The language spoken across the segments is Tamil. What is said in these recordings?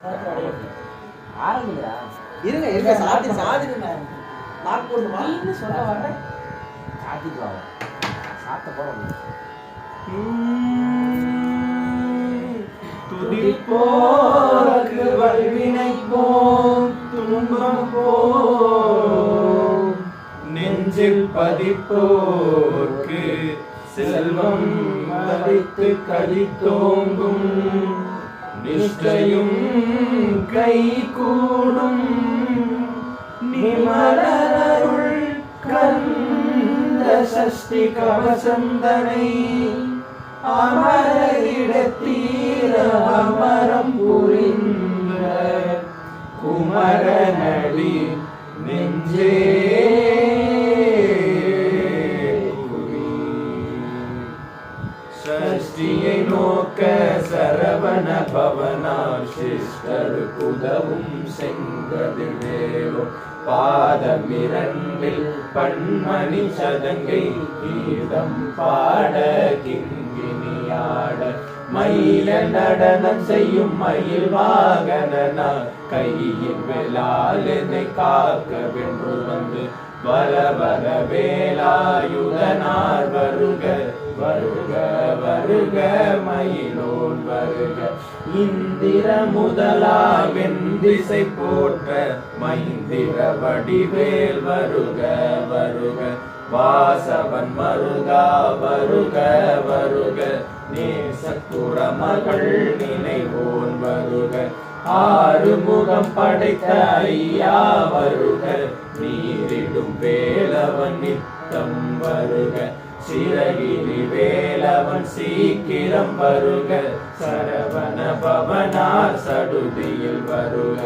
ஆரம்பிக்கிறா இருங்க இருங்க சாதிடுங்க லாக் போடுமா நீன்னு சொல்ல வர சாத்திட்டு வா சாத்த போறோம் துதிப்போர்க்கு வல்வினை போம் துன்பம் போம் நெஞ்சில் பதிப்போர்க்கு செல்வம் மதித்து கழித்தோங்கும் நிஷ்டையும் கை கூடும் நிமலருள் கந்த சஷ்டி கவசந்தனை அமரிடத்தீர அமரம் புரிந்த குமரனடி நெஞ்சே சஷ்டியை நோக்க சரவண பவனார் சிஷ்டருக்குதவும் செங்கதில் வேலும் பாதமிரண்டில் பன்மணி சதங்கை கீதம் பாட கிங்கினியாட மயில நடனம் செய்யும் மயில் வாகனனா கையின் வேளாளனை காக்க வென்று வந்து வர வர வேலாயுதனார் வருக வருக வருக மயிலோன் வருக இந்திர முதலா வெந்திசை போற்ற மைந்திர வடிவேல் வருக வருக வாசவன் மருகா வருக வருக நேசக்குற மகள் நினைவோன் வருக ஆறு முகம் படைத்த ஐயா வருக நீரிடும் வேலவன் நித்தம் வருக சிறகிரி வேலவன் சீக்கிரம் வருக சரவண பவனார் சடுதியில் வருக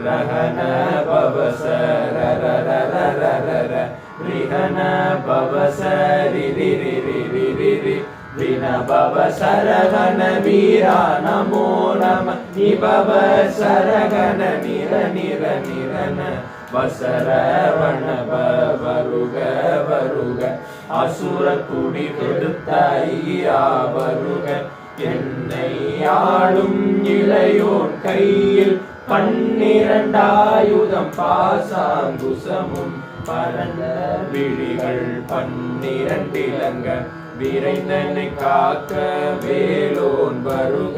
ரஹன பவசர ரிஹன பவசரி வின பவ சரகண வீரா நமோ நம நிபவ சரகண நிர நிர நிரன வசரவண வருக வருக அசுர குடி கொடுத்த ஐயா வருக என்னை ஆளும் இளையோன் கையில் 12 பாசாங்குசமும் பரந்த விழிகள் 12 இலங்க விரைந்தனை காக்க வேலோன் வருக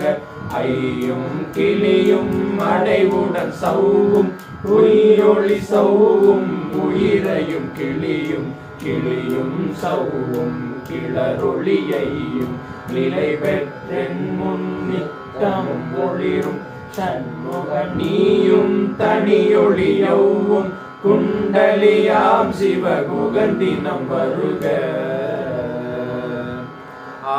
ஐயும் கிளியும் அடைவுடன் சௌவும் உயிரொளி சௌவும் உயிரையும் கிளியும் கிளியும் சௌவும் கிளரொளியையும் நிலை பெற்றென் முன்னித்தம் ஒளிரும் சண்முக நீயும் தனியொளியவும் குண்டலியாம் சிவகுகந்தினம் வருக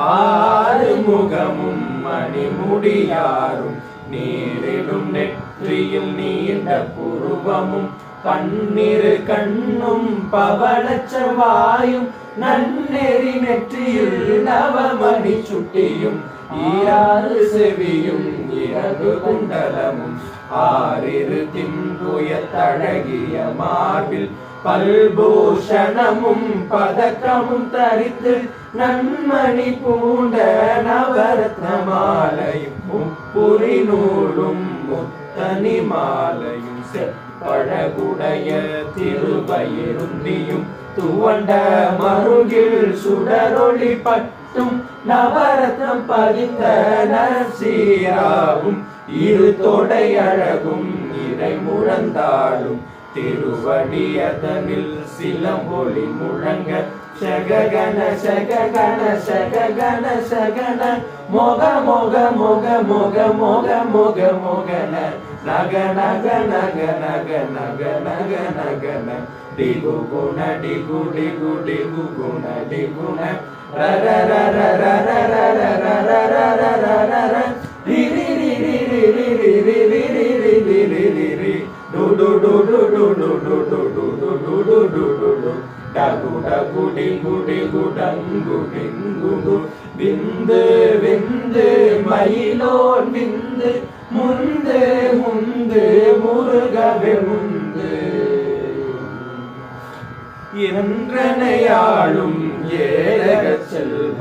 ஆறு முகமும் மணிமுடியாரும் நீரிடும் நெற்றியில் நீண்ட புருவமும் 12 கண்ணும் பவளச்சவாயும் நன்னெறி நெற்றியில் நவமணி சுட்டியும் ஈராறு செவியும் இறகு குண்டலமும் 6 தின்புய தழகிய மார்பில் பல்பூஷணமும் பதக்கமும் தரித்து நன்மணி பூண்ட நவரத்ன மாலையும் முப்புரி நூலும் முத்தனி மாலையும் செப்பழகுடைய திருவயிருந்தியும் துவண்ட மருகில் சுடரொளி பட்டும் நவரத்னம் பதித்த நசீராவும் 2 தொடை அழகும் இறை முழந்தாளும் திருவடியதனில் சிலம்பொலி முழங்க சககன சககன சககன சகன மோக மோக மோக மோக மோக மோக மோகன நக நக நக நக நக நக நகன டிகு குண டிகு டிகு டிகு குண டிகுண ர ர ர ர ர ர ர ர ர ர ர ர ர ரி ரி ரி ரி ரி ரி ரி ரி ரி ரி ரி ரி ரி ரி do do do do do do do do do do do do do do do dagu dagu dingu dingu dangu dingu gu vindu vindu மயிலோன் விந்து முந்து முந்து முருகவே முந்து என்றனையாளும் ஏழக செல்வ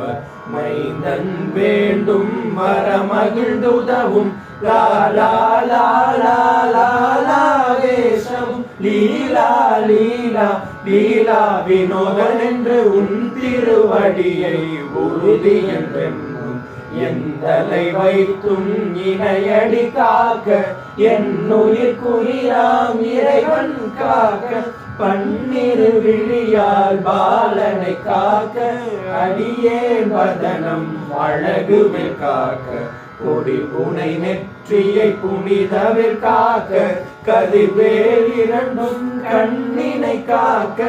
மைந்தன் வேண்டும் வர மகிழ்ந்துதவும் லா லா லா லா லா லா வேஷமும் லீலா லீலா லீலா வினோதன் என்று உன் திருவடியை உறுதி என்றென்றும் எந்தலை வைத்தும் இணையடி காக்க என்னுயிர் குறியாம் இறைவன் காக்க பன்னிரு விழியால் பாலனை காக்க அடியேன் வதனம் அழகுவில் காக்க கொடி புனை நெற்றியை புனிதவில் காக்க கதிர்வேல் இரண்டும் கண்ணினை காக்க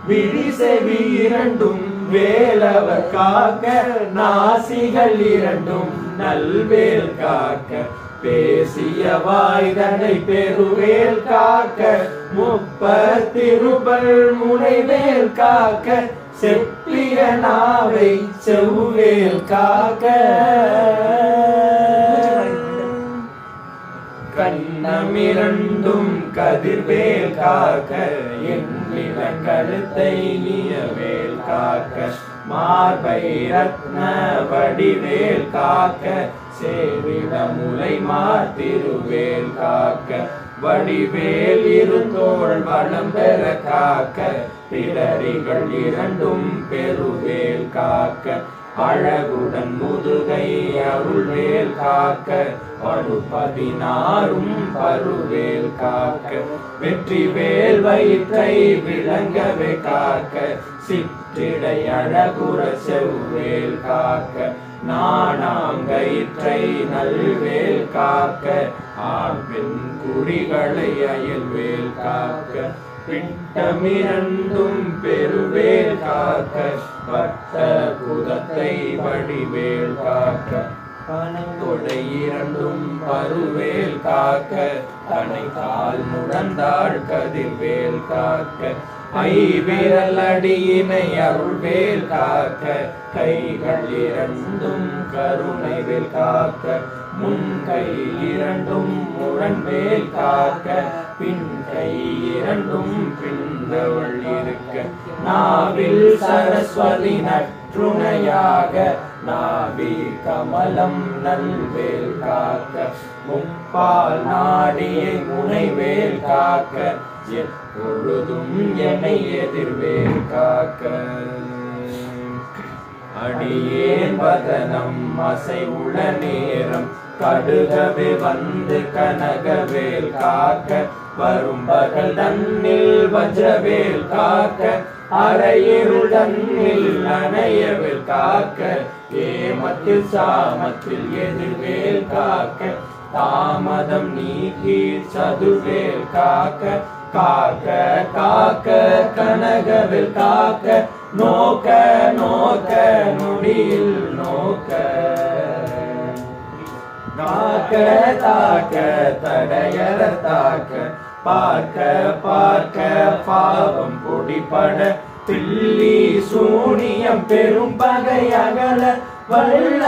விழி செவி இரண்டும் வேலவர் காக்க நாசிகள் இரண்டும் நல்வேல் காக்க பேசிய வாய்தனை பெருவேல் காக்க முப்பத்திருபல் முனைவேல் காக்க செப்பிய நாவை செவ்வேல் காக்க கண்ணமிரண்டும் கதிர்வேல் காக்க என் கழுத்தை நீயவேல் காக்க மார்பை ரத்ன வடிவேல் காக்க சேரிட முலை மாத்திருவேல் காக்க வடிவேல் இருந்தோள் வளம் பெற காக்க பிறரிகள் இரண்டும் பெருவேல் காக்க அழகுடன் முதுகை அருள்வேல் காக்க படு16 பருவேல் காக்க வெற்றி வேல் வயிற்றை விளங்கவே காக்க சிற்றிடை அழகுற செவ்வேல் காக்க நாணாங்கயிற்றை நல்வேல் காக்க ஆண் பெண் குடிகளை அயல்வேல் காக்க பிண்டமிரண்டும் பெருவேல் காக்க பட்ட குதத்தை வடிவேல் காக்க பனங்கொடை இரண்டும் பருவேல் காக்க தனை கால் முழந்தாள் கதிர்வேல் காக்க ஐவிரல் அடியினை அருள்வேல் காக்க கைகள் இரண்டும் கருணைவேல் காக்க முன் கை இரண்டும் முரண்வேல் காக்க பின் கை இரண்டும் பின்னவள் இருக்க நாவில் சரஸ்வதி நற்றுணையாக நாவி கமலம் நல்வேல் காக்க முப்பால் நாடியை முனைவேல் காக்க எப்பொழுதும் என்னை எதிர்வேல் காக்க அடியேன் வதனம் அசைவுள்ள நேரம் கடுகவே வந்து கனகவேல் காக்க வரும் பகல் தன்னில் வஜ்ரவேல் காக்க அரையிருள் தன்னில் அணையவேல் காக்க ஏமத்தில் சாமத்தில் எதிர்வேல் காக்க தாமதம் நீக்கி சதுர்வேல் காக்க காக்க காக்க கனகவேல் காக்க நோக்க நோக்க நொடியில் நோக்க காக்க தாக்க தடையற தாக்க பார்க்க பார்க்க பாவம் பொடிபட பில்லி சூனியம் பெரும் பகை அகல வல்ல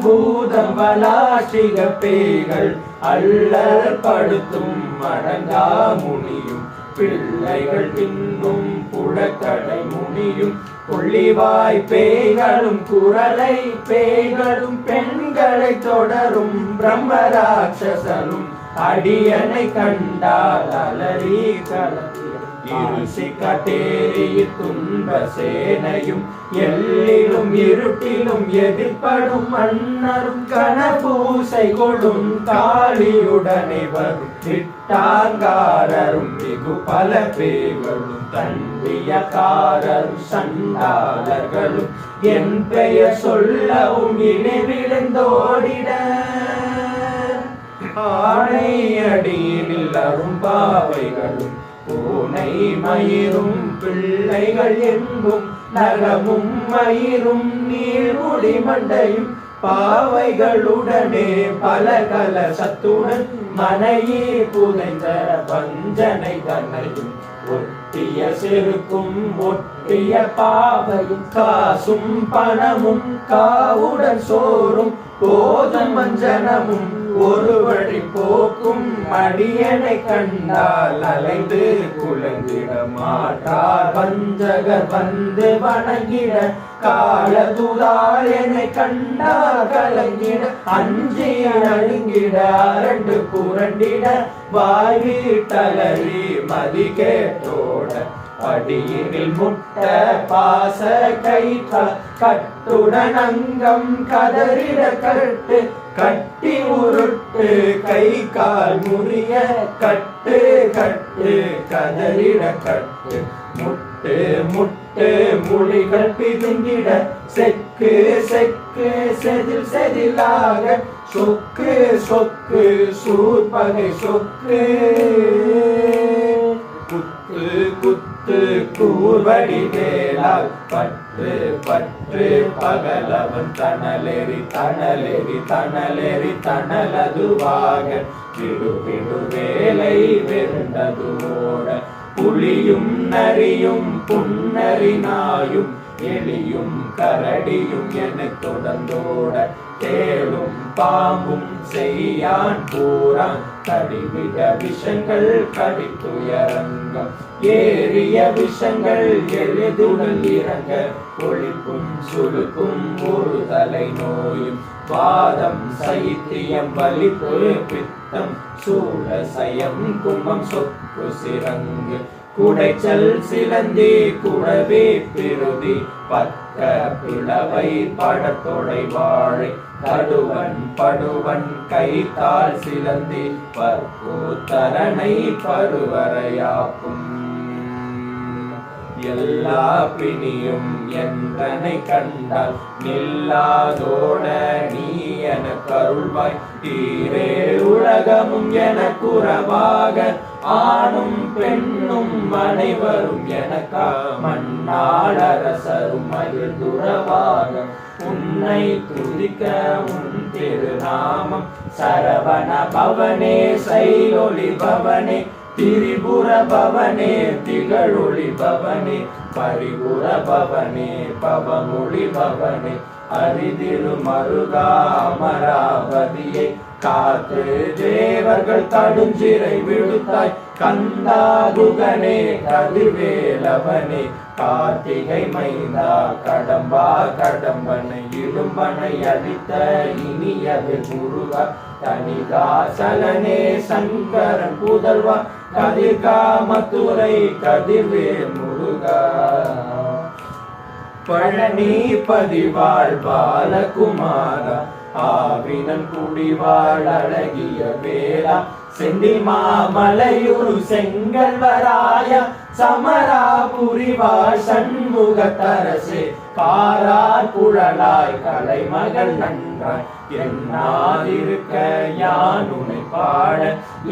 பூதம் வலாசிக பேய்கள் அல்லல் படுத்தும் அடங்கா முனியும் பிள்ளைகள் பின்னும் புழக்கடை முனியும் கொள்ளிவாய் பேய்களும் குரலை பேய்களும் பெண்களை தொடரும் பிரம்மராட்சசனும் அடியனை கண்டால் அலறி கலத்தி இருசி கட்டேரி துன்ப சேனையும் எல்லிலும் இருட்டிலும் எதிர்ப்படும் மன்னரும் கனபூசை கொடும் காளியுடனே வரும் திட்டாங்காரரும் மிகு பல பேர்களும் தண்டியக்காரரும் சண்டாளர்களும் என் பெயர் சொல்லவும் இணைவிழுந்தோடிட ஆணை அடியில் அரும்பாவைகளும் பூனை மயிரும் பிள்ளைகள் எங்கும் நகமும் மயிரும் நீர்முடி மண்டையும் பாவைகளுடனே பலகல சத்துடன் மனையே புதைந்த வஞ்சனை தன்னையும் ஒட்டிய செருக்கும் ஒட்டிய பாவையும் காசும் பணமும் காவுடன் சோறும் போதும் மஞ்சனமும் ஒரு வழி போக்கும் அடியனை கண்டால் அலைந்து குலங்கிட மாட்டார் வஞ்சகர் வந்து வணங்கிட காலதுதார் என்னை கண்டார் கலங்கிட அஞ்சி நடுங்கிட அரண்டு புரண்டிட வாய் வீட்டலறி மதி கேட்டோட அடியினில் முட்ட பாச கைத்தால் கட்டுடன் அங்கம் கதறிட கட்டு கட்டி உருட்டு கை கால் முறிய கட்டு கட்டு கதறிட கட்டு முட்டு முட்டு மொழிகள் பிதுங்கிட செக்கு செக்கு செதில் செதிலாக சொக்கு சொக்கு சூர்பகை சொக்கு குத்து குத்து கூர்வடி வேளால் பற்று பற்று பகலவன் தணலெறி தணலெறி தணலெறி தணலதுவாக விடு விடு வேலை வெருண்டது ஓட புலியும் நரியும் புன்னரி நாயும் எலியும் கரடியும் என தொடர்ந்தோட தேளும் பாம்பும் செய்யான் பூரான் கடிவிட விஷங்கள் கடித்துயரங்கம் ஏறிய விஷங்கள் எளிதுடன் இறங்க ஒளிப்பும் சுழுக்கும் ஒரு தலை நோயும் வாதம் சைத்தியம் வலிப்பு பித்தம் சூழ சயம் கும்பம் சொக்கு சிறங்கு குடைச்சல் சிலந்தி குடவே பிருதி பக்க பிளவை படத்தொடை வாழை கடுவன் படுவன் கைத்தால் சிலந்தி பற்பூத்தரனை பருவரையாக்கும் எல்லா பிணியும் என்றனை கண்டால் நில்லாதோட நீ என கருள்வாய் தீரே உலகமும் என குறவாக ஆணும் பெண்ணும் அனைவரும் எனக்கா மண்ணாளரசரும் மகிழ்ந்துறவாக உன்னை துதிக்க உன் திருநாமம் சரவண பவனே சைலொளி பவனே திரிபுர பவனே திகழொளி பவனே பரிபுர பவனே பவமொழி பவனே அரிதிரு மருகா அமராவதியை காத்து தேவர்கள் தடுஞ்சிறை விழுத்தாய் கந்தாகுகனே கதிர்வேலவனே கார்த்திகை மைந்தா கடம்பா கடம்பனை இடும்பனை அடித்த இனியது முருகா தனிகாசலனே சங்கரன் புதல்வா கதிர்காமத்துரை கதிர்வேல் முருகா பழனி பதிவாழ் பாலகுமாரா ஆவினன் குடிவாழ் அழகிய வேளா செந்தி மாமலையுரு செங்கல்வராய சமராபுரிவாழ் சண்முகத்தரசே காரார் குழலாய் கலைமகள் நன்றாய் என்னாதிருக்க யான் உன்னை பாட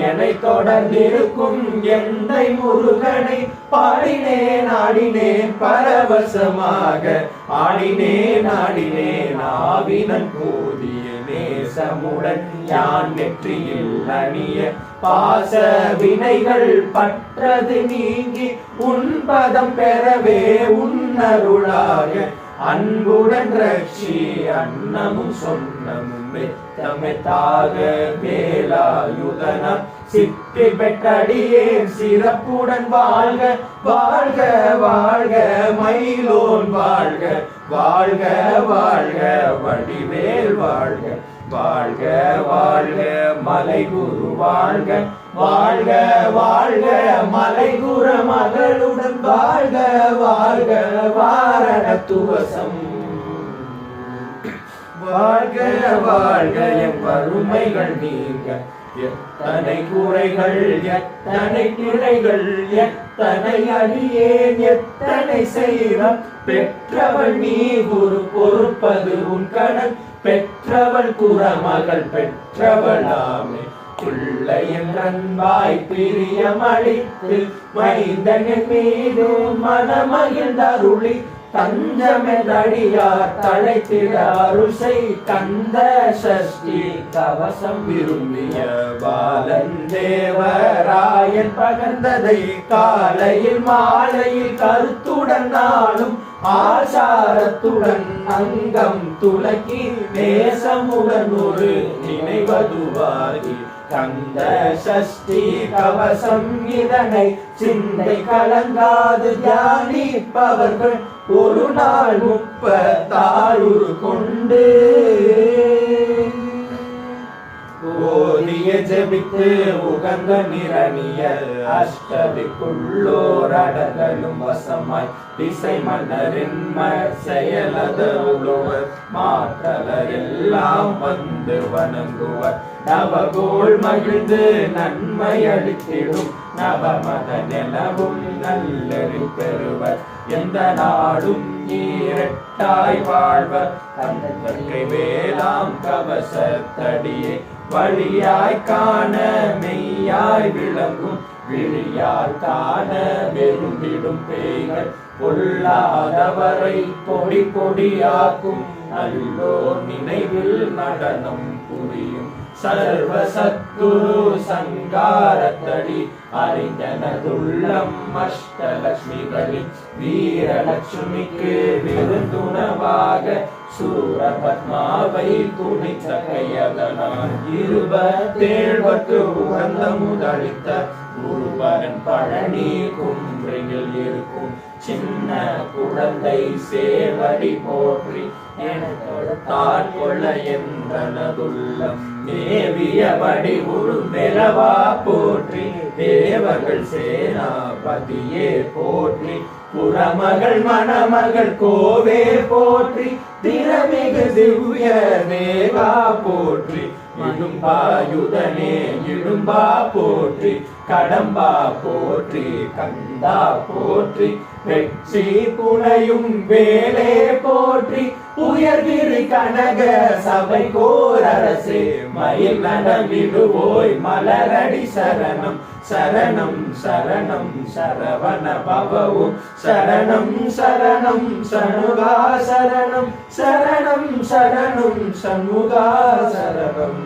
என்னை தொடர்ந்திருக்கும் எந்தை முருகனை பாடினேன் ஆடினேன் பரவசமாக ஆடினேன் ஆடினேன் ஆவினன் போதிய நேசமுடன் யான் நெற்றியில் அணிய பாச வினைகள் பற்றது நீங்கி உன் பதம் பெறவே உன்னருளாக அன்புடன் ரட்சி அன்னமும் சொன்னமும் மெத்தமெத்தாக வேலாயுதனம் சித்தி பெற்றடியேன் சிறப்புடன் வாழ்க வாழ்க வாழ்க மயிலோன் வாழ்க வாழ்க வாழ்க வடிவேல் வாழ்க வாழ்க வாழ்க மலைகுரு வாழ்க வாழ்க வாழ்க மலைகுர மகளுடன் வாழ்க வாழ்க வாரணத்துவசம் வாழ்க வாழ்க என் வறுமைகள் நீங்க எத்தனை குறைகள் எத்தனை கிளைகள் எத்தனை அடியேன் எத்தனை செய்வம் பெற்றவள் நீ குரு பொறுப்பது உன் கடன் பெற்றவள் குறமகள் பெற்றவளாமே பிள்ளையின் அன்பாய் பிரியமளித்து மைந்தனின் மீது மனமகிழ்ந்தருளி தஞ்சமென்றடியார் தழைத்திட அருசை கந்த சஷ்டி கவசம் விரும்பிய பாலன் தேவராயன் பகர்ந்ததை காலையில் மாலையில் கருத்துடன் நாளும் ஆசாரத்துடன் அங்கம் துலக்கி நேசமுடன் ஒரு நினைவதுவாகி கந்த சஷ்டி கவசம் இதனை சிந்தை கலங்காது தியானிப்பவர்கள் ஒரு நாள் 36 கொண்டு ஓதிய ஜபித்து உகந்த நிரணிய அஷ்டதிக்குள்ளோர் அடங்களும் வசமாய் திசை மன்னரின் செயலதருளுவர் மாற்றலர் எல்லாம் வந்து வணங்குவர் நவகோள் மகிழ்ந்து நன்மை அளித்திடும் நவமத நிலவும் நல்லறி பெறுவர் எந்த நாடும் ஈரட்டாய் வாழ்வர் தந்தை வேளாம் கவசத்தடியே வழியாய் காண மெய்யாய் விளங்கும் விழியால் காண விரும்பிடும் பேய்கள் பொல்லாதவரை பொடி பொடியாக்கும் நல்லோர் நினைவில் நடனம் புரியும் சர்வ சத்குரு சங்காரத்தடி அறிஞனதுள்ளம் அஷ்டலட்சுமிகளின் வீரலட்சுமிக்கு விருந்துணவாக சூரபத்மாவை துணித்த கையதனால் 27 உகந்த முதலித்த குருபரன் பழனி குன்றில் இருக்கும் சின்ன குழந்தை சேவடி போற்றி எனத்தான் கொள்ள என்றனதுள்ளம் மேவியபடி ஒரு மெலவா போற்றி தேவர்கள் சேனாபதியே போற்றி புறமகள் மணமகள் கோவே போற்றி திறமிகு திவ்ய தேவா போற்றி இடும்பாயுதனே இடும்பா போற்றி கடம்பா போற்றி கந்தா போற்றி வெற்றி புனையும் வேலே போற்றி உயர்கிரி கனக சபை கோரரசே மயில் நனவிடுவோய் மலரடி சரணம் சரணம் சரணம் சரவண பவவும் சரணம் சரணம் சண்முகா சரணம் சரணம் சரணம் சண்முகா சரணம்